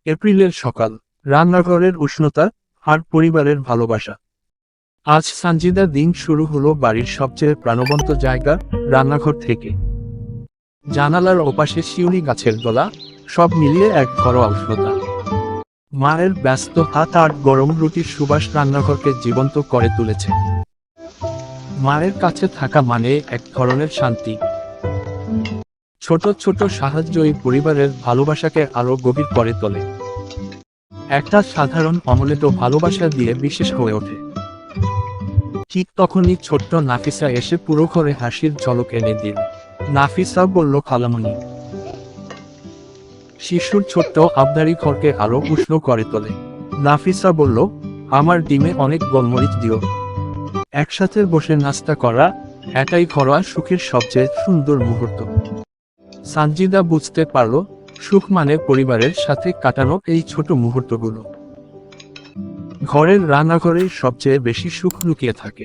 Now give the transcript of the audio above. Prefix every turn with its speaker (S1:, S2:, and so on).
S1: এপ্রিলের সকাল, রান্নাঘরের উষ্ণতা আর পরিবারের ভালোবাসা। আজ সানজিদার দিন শুরু হলো বাড়ির সবচেয়ে প্রাণবন্ত জায়গা, রান্নাঘর থেকে। জানালার ওপাশে শিউলি গাছের গোলা, সব মিলিয়ে এক ঘরোয়া উষ্ণতা। মায়ের ব্যস্ত হাত আর গরম রুটির সুবাস রান্নাঘরকে জীবন্ত করে তুলেছে। মায়ের কাছে থাকা মানে এক ধরনের শান্তি। ছোট ছোট সাহায্যই পরিবারের ভালোবাসাকে আরো গভীর করে তোলে। একটা সাধারণ অমলেটও ভালোবাসা দিয়ে বিশেষ হয়ে ওঠে। ঠিক তখনই ছোট্ট নাফিসা এসে পুরো ঘরে হাসির ঝলক এনে দিল। নাফিসা বলল, খালামণি। শিশুর ছোট্ট আবদারি ঘরকে আরো উষ্ণ করে তোলে। নাফিসা বলল, আমার ডিমে অনেক গোলমরিচ দিও। একসাথে বসে নাস্তা করা, এটাই ঘরোয়া সুখের সবচেয়ে সুন্দর মুহূর্ত। সানজিদা বুঝতে পারল, সুখ মানে পরিবারের সাথে কাটানো এই ছোট মুহূর্তগুলো। ঘরের রান্নাঘরেই সবচেয়ে বেশি সুখ লুকিয়ে থাকে।